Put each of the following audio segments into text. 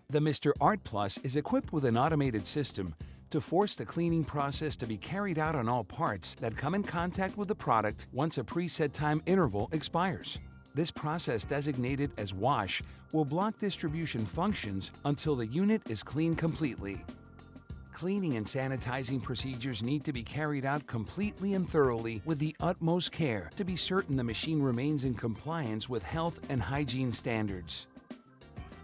The Mr. Art Plus is equipped with an automated system to force the cleaning process to be carried out on all parts that come in contact with the product once a preset time interval expires. This process, designated as wash, will block distribution functions until the unit is cleaned completely. Cleaning and sanitizing procedures need to be carried out completely and thoroughly with the utmost care to be certain the machine remains in compliance with health and hygiene standards.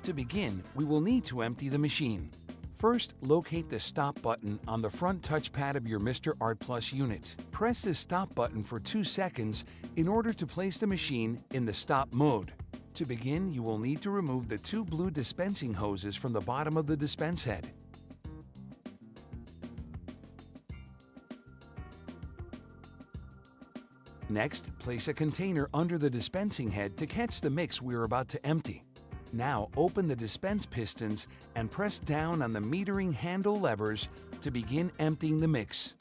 To begin, we will need to empty the machine. First, locate the Stop button on the front touchpad of your Mr. Art Plus unit. Press this Stop button for 2 seconds in order to place the machine in the stop mode. To begin, you will need to remove the 2 blue dispensing hoses from the bottom of the dispense head. Next, place a container under the dispensing head to catch the mix we are about to empty. Now open the dispense pistons and press down on the metering handle levers to begin emptying the mix.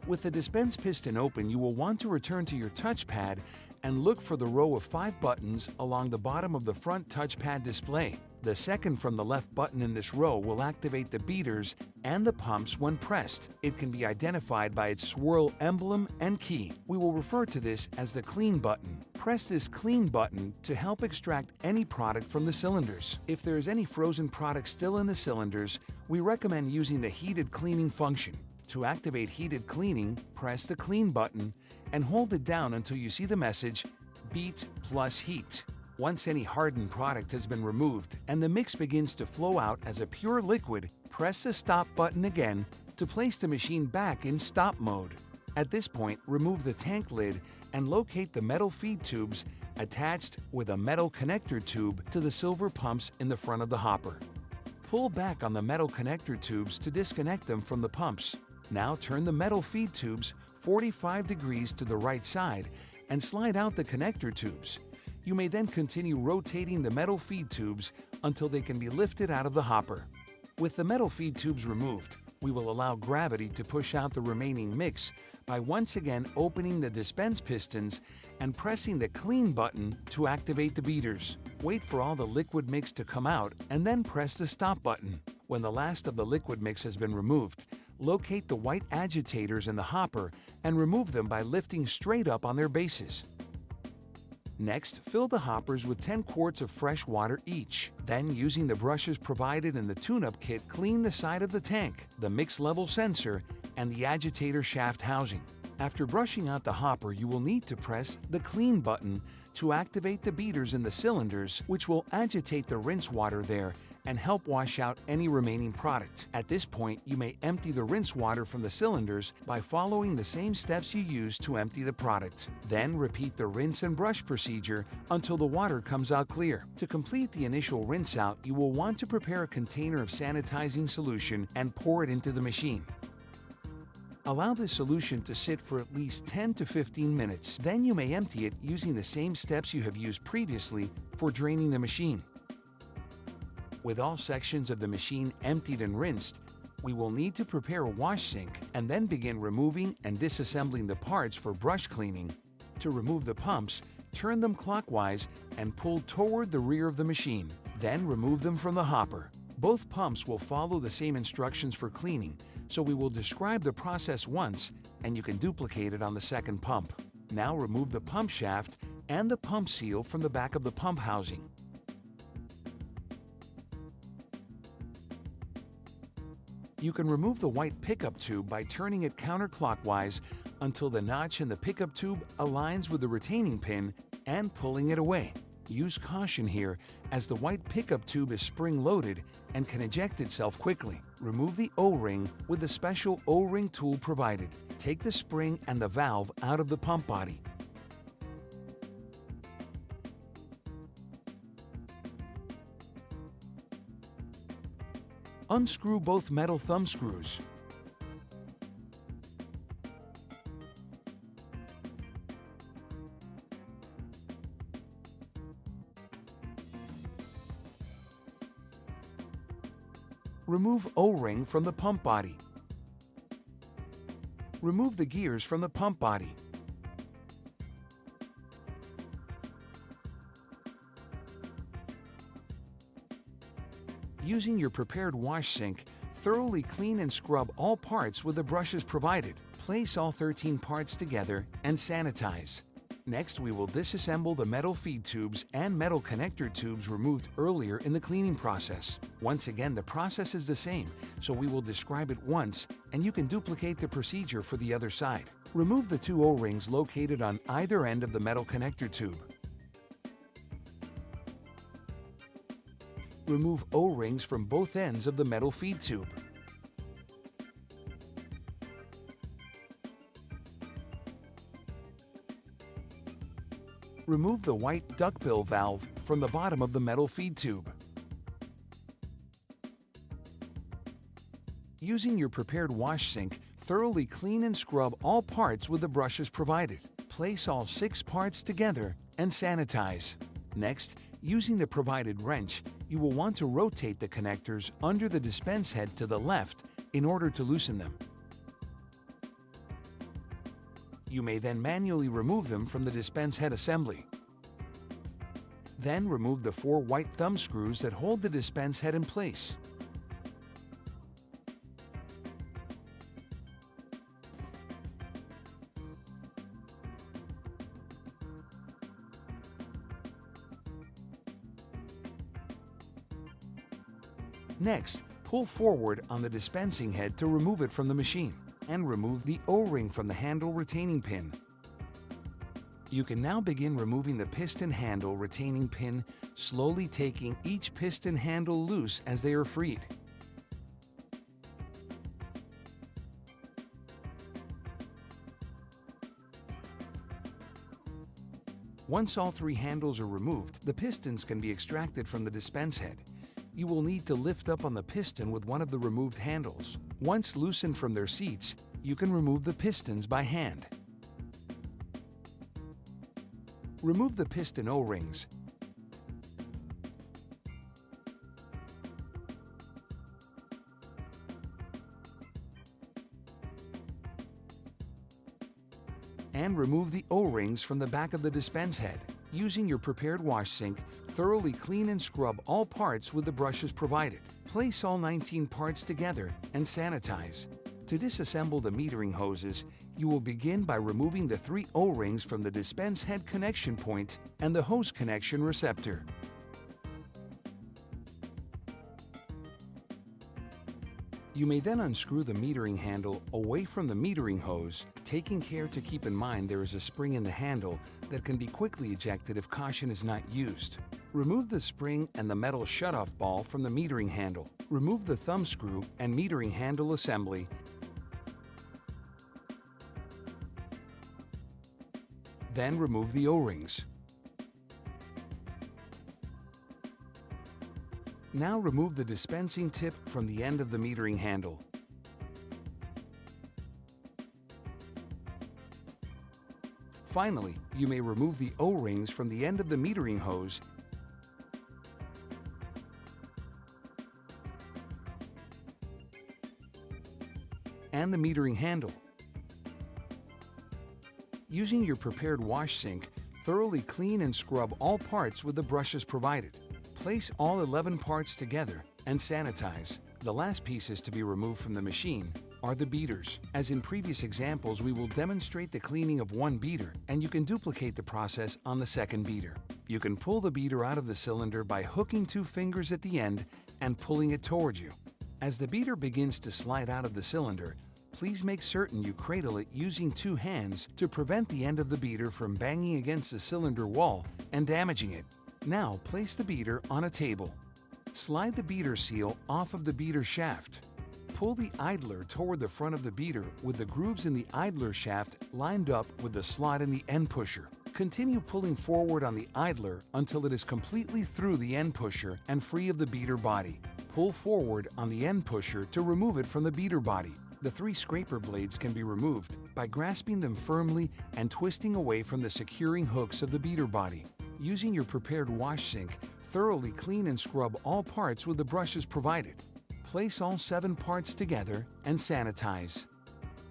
With the dispense piston open, you will want to return to your touchpad and look for the row of 5 buttons along the bottom of the front touchpad display. The second from the left button in this row will activate the beaters and the pumps when pressed. It can be identified by its swirl emblem and key. We will refer to this as the Clean button. Press this Clean button to help extract any product from the cylinders. If there is any frozen product still in the cylinders, we recommend using the heated cleaning function. To activate heated cleaning, press the Clean button and hold it down until you see the message Beat plus Heat. Once any hardened product has been removed and the mix begins to flow out as a pure liquid, press the Stop button again to place the machine back in stop mode. At this point, remove the tank lid and locate the metal feed tubes attached with a metal connector tube to the silver pumps in the front of the hopper. Pull back on the metal connector tubes to disconnect them from the pumps. Now turn the metal feed tubes 45 degrees to the right side and slide out the connector tubes. You may then continue rotating the metal feed tubes until they can be lifted out of the hopper. With the metal feed tubes removed, we will allow gravity to push out the remaining mix by once again opening the dispense pistons and pressing the Clean button to activate the beaters. Wait for all the liquid mix to come out and then press the Stop button. When the last of the liquid mix has been removed, locate the white agitators in the hopper and remove them by lifting straight up on their bases. Next, fill the hoppers with 10 quarts of fresh water each. Then, using the brushes provided in the tune-up kit, clean the side of the tank, the mix level sensor, and the agitator shaft housing. After brushing out the hopper, you will need to press the Clean button to activate the beaters in the cylinders, which will agitate the rinse water there and help wash out any remaining product. At this point, you may empty the rinse water from the cylinders by following the same steps you used to empty the product. Then repeat the rinse and brush procedure until the water comes out clear. To complete the initial rinse out, you will want to prepare a container of sanitizing solution and pour it into the machine. Allow this solution to sit for at least 10 to 15 minutes. Then you may empty it using the same steps you have used previously for draining the machine. With all sections of the machine emptied and rinsed, we will need to prepare a wash sink and then begin removing and disassembling the parts for brush cleaning. To remove the pumps, turn them clockwise and pull toward the rear of the machine. Then remove them from the hopper. Both pumps will follow the same instructions for cleaning, so we will describe the process once and you can duplicate it on the second pump. Now remove the pump shaft and the pump seal from the back of the pump housing. You can remove the white pickup tube by turning it counterclockwise until the notch in the pickup tube aligns with the retaining pin and pulling it away. Use caution here as the white pickup tube is spring-loaded and can eject itself quickly. Remove the O-ring with the special O-ring tool provided. Take the spring and the valve out of the pump body. Unscrew both metal thumb screws. Remove O-ring from the pump body. Remove the gears from the pump body. Using your prepared wash sink, thoroughly clean and scrub all parts with the brushes provided. Place all 13 parts together and sanitize. Next, we will disassemble the metal feed tubes and metal connector tubes removed earlier in the cleaning process. Once again, the process is the same, so we will describe it once, and you can duplicate the procedure for the other side. Remove the 2 O-rings located on either end of the metal connector tube. Remove O-rings from both ends of the metal feed tube. Remove the white duckbill valve from the bottom of the metal feed tube. Using your prepared wash sink, thoroughly clean and scrub all parts with the brushes provided. Place all 6 parts together and sanitize. Next, using the provided wrench, you will want to rotate the connectors under the dispense head to the left in order to loosen them. You may then manually remove them from the dispense head assembly. Then remove the 4 white thumb screws that hold the dispense head in place. Next, pull forward on the dispensing head to remove it from the machine, and remove the O-ring from the handle retaining pin. You can now begin removing the piston handle retaining pin, slowly taking each piston handle loose as they are freed. Once all 3 handles are removed, the pistons can be extracted from the dispense head. You will need to lift up on the piston with one of the removed handles. Once loosened from their seats, you can remove the pistons by hand. Remove the piston O-rings. And remove the O-rings from the back of the dispense head. Using your prepared wash sink, thoroughly clean and scrub all parts with the brushes provided. Place all 19 parts together and sanitize. To disassemble the metering hoses, you will begin by removing the 3 O-rings from the dispense head connection point and the hose connection receptor. You may then unscrew the metering handle away from the metering hose, taking care to keep in mind there is a spring in the handle that can be quickly ejected if caution is not used. Remove the spring and the metal shutoff ball from the metering handle. Remove the thumb screw and metering handle assembly. Then remove the O-rings. Now remove the dispensing tip from the end of the metering handle. Finally, you may remove the O-rings from the end of the metering hose and the metering handle. Using your prepared wash sink, thoroughly clean and scrub all parts with the brushes provided. Place all 11 parts together and sanitize. The last pieces to be removed from the machine are the beaters. As in previous examples, we will demonstrate the cleaning of one beater, and you can duplicate the process on the second beater. You can pull the beater out of the cylinder by hooking 2 fingers at the end and pulling it towards you. As the beater begins to slide out of the cylinder, please make certain you cradle it using 2 hands to prevent the end of the beater from banging against the cylinder wall and damaging it. Now place the beater on a table. Slide the beater seal off of the beater shaft. Pull the idler toward the front of the beater with the grooves in the idler shaft lined up with the slot in the end pusher. Continue pulling forward on the idler until it is completely through the end pusher and free of the beater body. Pull forward on the end pusher to remove it from the beater body. The 3 scraper blades can be removed by grasping them firmly and twisting away from the securing hooks of the beater body. Using your prepared wash sink, thoroughly clean and scrub all parts with the brushes provided. Place all 7 parts together and sanitize.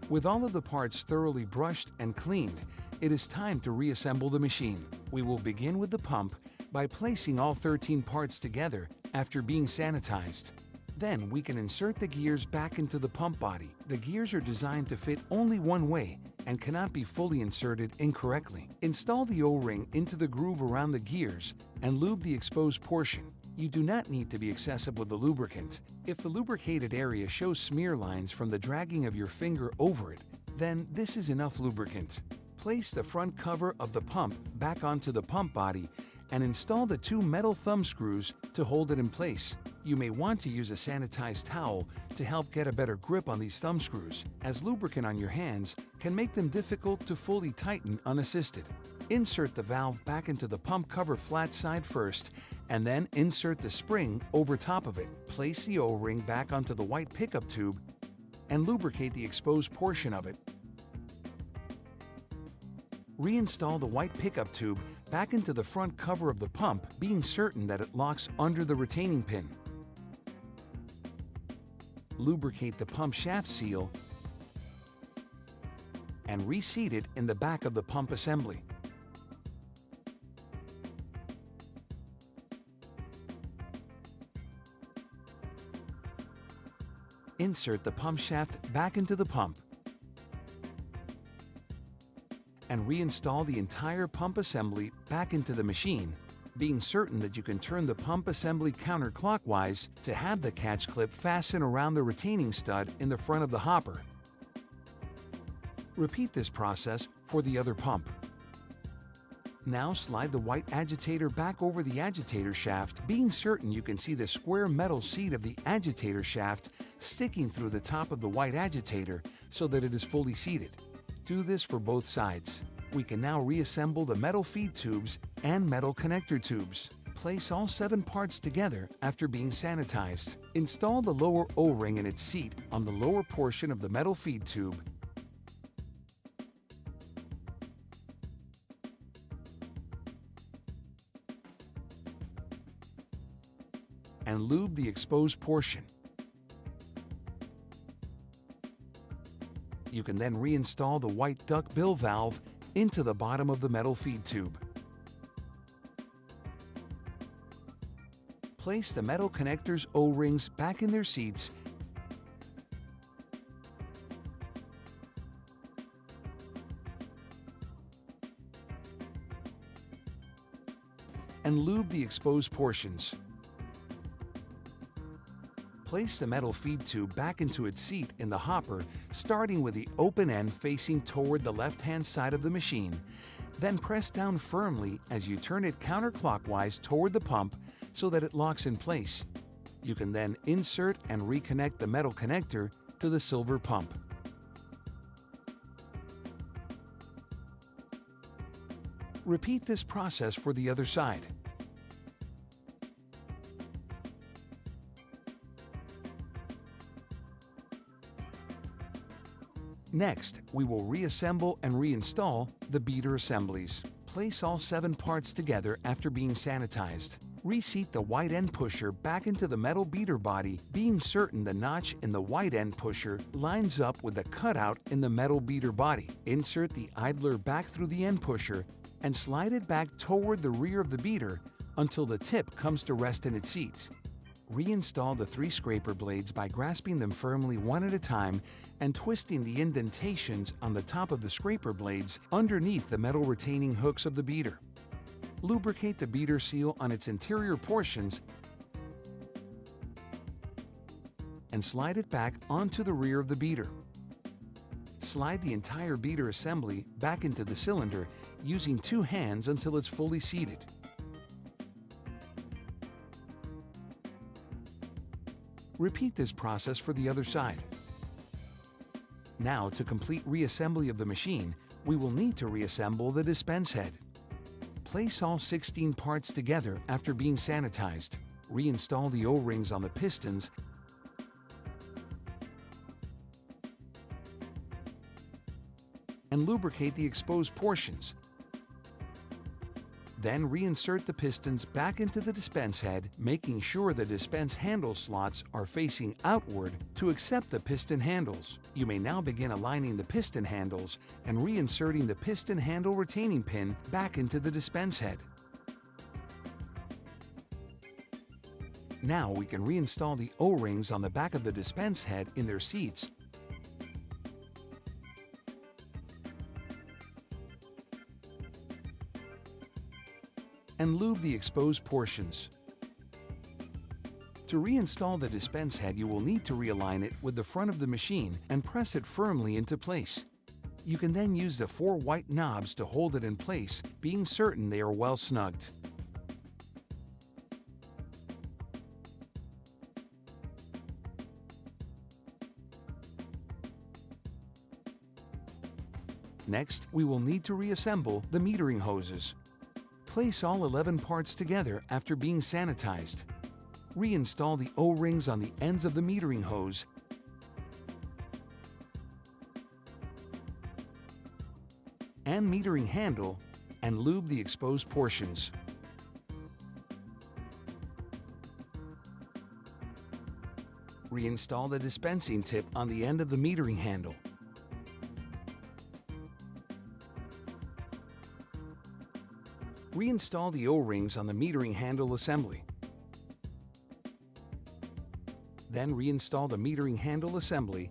With all of the parts thoroughly brushed and cleaned, it is time to reassemble the machine. We will begin with the pump by placing all 13 parts together after being sanitized. Then we can insert the gears back into the pump body. The gears are designed to fit only one way and cannot be fully inserted incorrectly. Install the O-ring into the groove around the gears and lube the exposed portion. You do not need to be excessive with the lubricant. If the lubricated area shows smear lines from the dragging of your finger over it, then this is enough lubricant. Place the front cover of the pump back onto the pump body and install the 2 metal thumb screws to hold it in place. You may want to use a sanitized towel to help get a better grip on these thumb screws, as lubricant on your hands can make them difficult to fully tighten unassisted. Insert the valve back into the pump cover flat side first, and then insert the spring over top of it. Place the O-ring back onto the white pickup tube and lubricate the exposed portion of it. Reinstall the white pickup tube back into the front cover of the pump, being certain that it locks under the retaining pin. Lubricate the pump shaft seal and reseat it in the back of the pump assembly. Insert the pump shaft back into the pump and reinstall the entire pump assembly back into the machine, being certain that you can turn the pump assembly counterclockwise to have the catch clip fasten around the retaining stud in the front of the hopper. Repeat this process for the other pump. Now slide the white agitator back over the agitator shaft, being certain you can see the square metal seat of the agitator shaft sticking through the top of the white agitator so that it is fully seated. Do this for both sides. We can now reassemble the metal feed tubes and metal connector tubes. Place all 7 parts together after being sanitized. Install the lower O-ring in its seat on the lower portion of the metal feed tube and lube the exposed portion. You can then reinstall the white duck bill valve into the bottom of the metal feed tube. Place the metal connectors O-rings back in their seats and lube the exposed portions. Place the metal feed tube back into its seat in the hopper, starting with the open end facing toward the left-hand side of the machine. Then press down firmly as you turn it counterclockwise toward the pump so that it locks in place. You can then insert and reconnect the metal connector to the silver pump. Repeat this process for the other side. Next, we will reassemble and reinstall the beater assemblies. Place all 7 parts together after being sanitized. Reseat the white end pusher back into the metal beater body, being certain the notch in the white end pusher lines up with the cutout in the metal beater body. Insert the idler back through the end pusher and slide it back toward the rear of the beater until the tip comes to rest in its seat. Reinstall the 3 scraper blades by grasping them firmly one at a time and twisting the indentations on the top of the scraper blades underneath the metal retaining hooks of the beater. Lubricate the beater seal on its interior portions and slide it back onto the rear of the beater. Slide the entire beater assembly back into the cylinder using 2 hands until it's fully seated. Repeat this process for the other side. Now, to complete reassembly of the machine, we will need to reassemble the dispense head. Place all 16 parts together after being sanitized. Reinstall the O-rings on the pistons and lubricate the exposed portions. Then reinsert the pistons back into the dispense head, making sure the dispense handle slots are facing outward to accept the piston handles. You may now begin aligning the piston handles and reinserting the piston handle retaining pin back into the dispense head. Now we can reinstall the O-rings on the back of the dispense head in their seats and lube the exposed portions. To reinstall the dispense head, you will need to realign it with the front of the machine and press it firmly into place. You can then use the 4 white knobs to hold it in place, being certain they are well snugged. Next, we will need to reassemble the metering hoses. Place all 11 parts together after being sanitized. Reinstall the O-rings on the ends of the metering hose and metering handle and lube the exposed portions. Reinstall the dispensing tip on the end of the metering handle. Reinstall the O-rings on the metering handle assembly. Then reinstall the metering handle assembly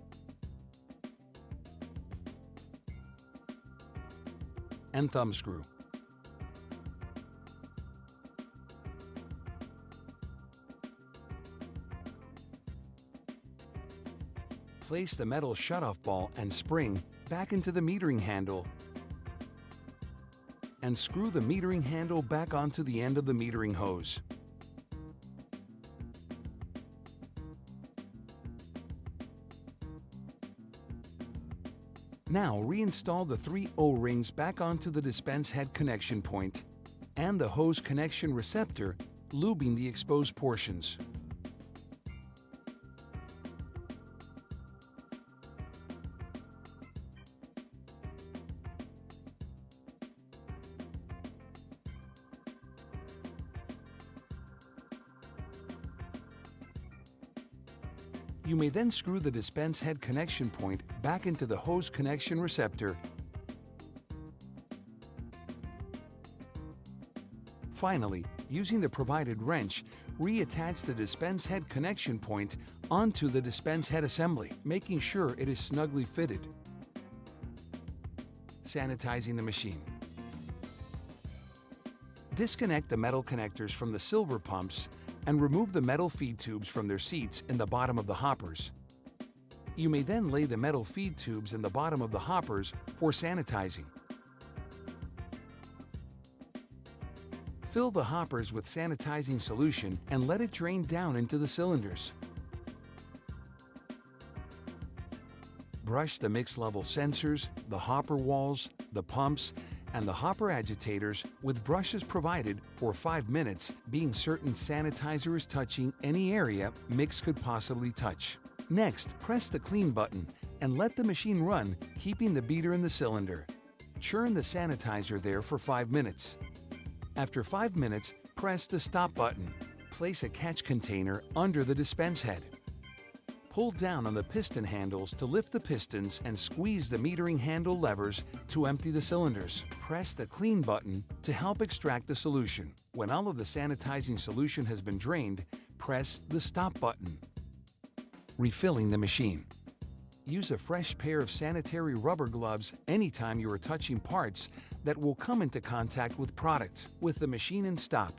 and thumb screw. Place the metal shutoff ball and spring back into the metering handle and screw the metering handle back onto the end of the metering hose. Now reinstall the 3 O-rings back onto the dispense head connection point and the hose connection receptor, lubing the exposed portions. You may then screw the dispense head connection point back into the hose connection receptor. Finally, using the provided wrench, reattach the dispense head connection point onto the dispense head assembly, making sure it is snugly fitted. Sanitizing the machine. Disconnect the metal connectors from the silver pumps and remove the metal feed tubes from their seats in the bottom of the hoppers. You may then lay the metal feed tubes in the bottom of the hoppers for sanitizing. Fill the hoppers with sanitizing solution and let it drain down into the cylinders. Brush the mix level sensors, the hopper walls, the pumps, and the hopper agitators with brushes provided for 5 minutes, being certain sanitizer is touching any area mix could possibly touch. Next, press the clean button and let the machine run, keeping the beater in the cylinder. Churn the sanitizer there for 5 minutes. After 5 minutes, press the stop button. Place a catch container under the dispense head. Pull down on the piston handles to lift the pistons and squeeze the metering handle levers to empty the cylinders. Press the clean button to help extract the solution. When all of the sanitizing solution has been drained, press the stop button. Refilling the machine. Use a fresh pair of sanitary rubber gloves anytime you are touching parts that will come into contact with product. With the machine in stop,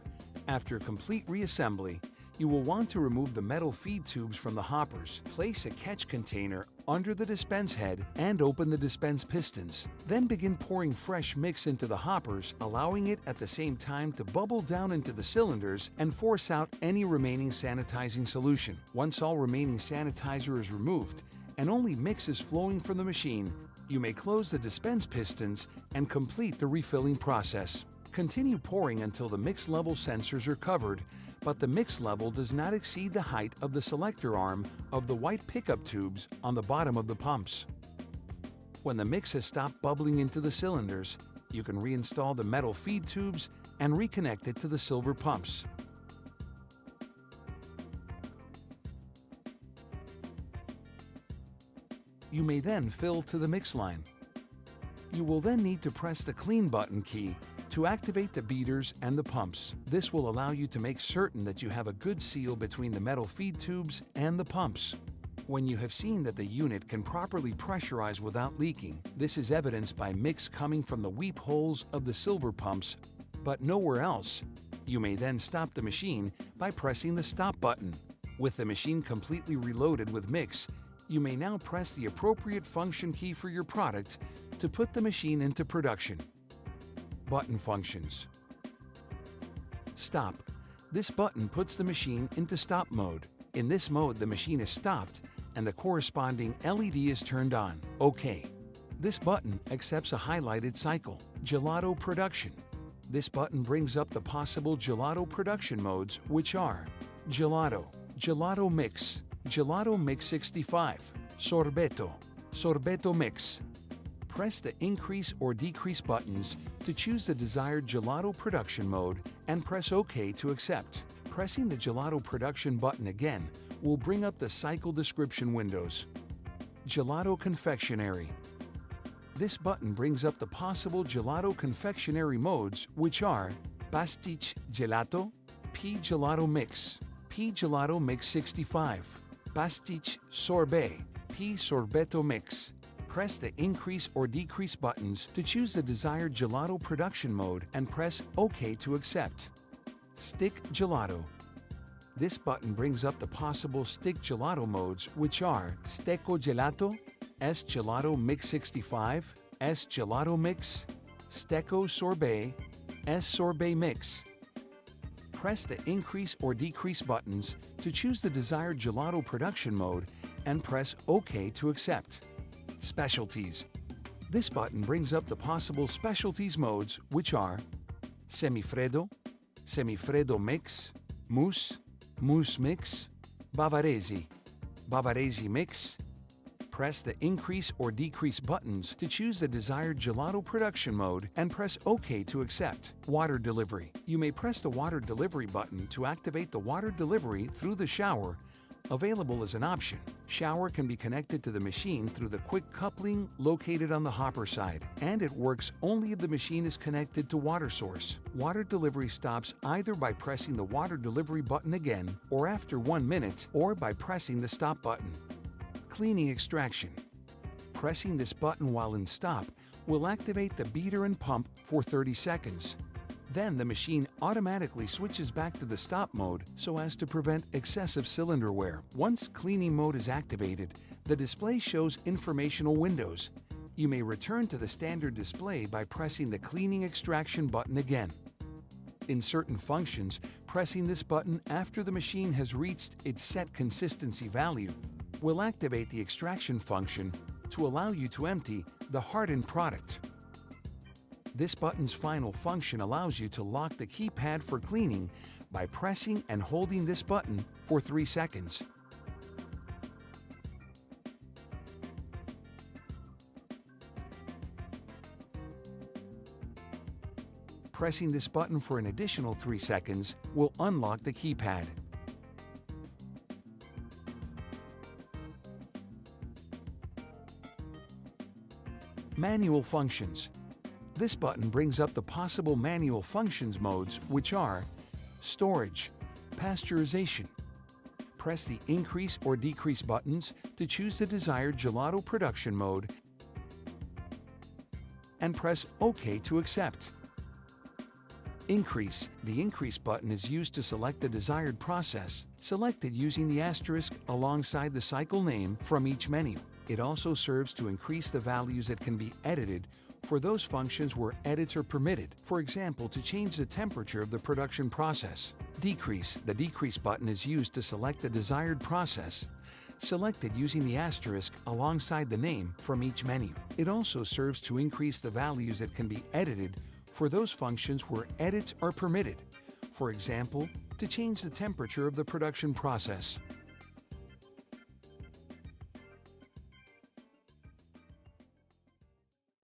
after complete reassembly, you will want to remove the metal feed tubes from the hoppers. Place a catch container under the dispense head and open the dispense pistons. Then begin pouring fresh mix into the hoppers, allowing it at the same time to bubble down into the cylinders and force out any remaining sanitizing solution. Once all remaining sanitizer is removed and only mix is flowing from the machine, you may close the dispense pistons and complete the refilling process. Continue pouring until the mix level sensors are covered, but the mix level does not exceed the height of the selector arm of the white pickup tubes on the bottom of the pumps. When the mix has stopped bubbling into the cylinders, you can reinstall the metal feed tubes and reconnect it to the silver pumps. You may then fill to the mix line. You will then need to press the clean button key To activate the beaters and the pumps, this will allow you to make certain that you have a good seal between the metal feed tubes and the pumps. When you have seen that the unit can properly pressurize without leaking, this is evidenced by mix coming from the weep holes of the silver pumps, but nowhere else. You may then stop the machine by pressing the stop button. With the machine completely reloaded with mix, you may now press the appropriate function key for your product to put the machine into production. Button functions. Stop. This button puts the machine into stop mode. In this mode, the machine is stopped and the corresponding LED is turned on. OK. This button accepts a highlighted cycle. Gelato production. This button brings up the possible gelato production modes, which are Gelato, Gelato Mix, Gelato Mix 65, Sorbetto, Sorbetto Mix. Press the increase or decrease buttons to choose the desired gelato production mode and press OK to accept. Pressing the gelato production button again will bring up the cycle description windows. Gelato confectionery. This button brings up the possible gelato confectionery modes, which are Pastiche Gelato, P Gelato Mix, P Gelato Mix 65, Pastiche Sorbet, P Sorbetto Mix. Press the increase or decrease buttons to choose the desired gelato production mode and press OK to accept. Stick Gelato. This button brings up the possible stick gelato modes, which are Stecco Gelato, S Gelato Mix 65, S Gelato Mix, Stecco Sorbet, S Sorbet Mix. Press the increase or decrease buttons to choose the desired gelato production mode and press OK to accept. Specialties. This button brings up the possible specialties modes, which are Semifreddo, Semifreddo Mix, Mousse, Mousse Mix, Bavaresi, Bavaresi Mix. Press the increase or decrease buttons to choose the desired gelato production mode and press OK to accept. Water delivery. You may press the water delivery button to activate the water delivery through the shower, available as an option. Shower can be connected to the machine through the quick coupling located on the hopper side, and it works only if the machine is connected to water source. Water delivery stops either by pressing the water delivery button again, or after 1 minute, or by pressing the stop button. Cleaning extraction. Pressing this button while in stop will activate the beater and pump for 30 seconds. Then the machine automatically switches back to the stop mode so as to prevent excessive cylinder wear. Once cleaning mode is activated, the display shows informational windows. You may return to the standard display by pressing the cleaning extraction button again. In certain functions, pressing this button after the machine has reached its set consistency value will activate the extraction function to allow you to empty the hardened product. This button's final function allows you to lock the keypad for cleaning by pressing and holding this button for 3 seconds. Pressing this button for an additional 3 seconds will unlock the keypad. Manual functions. This button brings up the possible manual functions modes, which are storage, pasteurization. Press the increase or decrease buttons to choose the desired gelato production mode and press OK to accept. Increase. The increase button is used to select the desired process, selected using the asterisk alongside the cycle name from each menu. It also serves to increase the values that can be edited for those functions where edits are permitted, for example, to change the temperature of the production process. Decrease. The decrease button is used to select the desired process, selected using the asterisk alongside the name from each menu. It also serves to increase the values that can be edited for those functions where edits are permitted, for example, to change the temperature of the production process.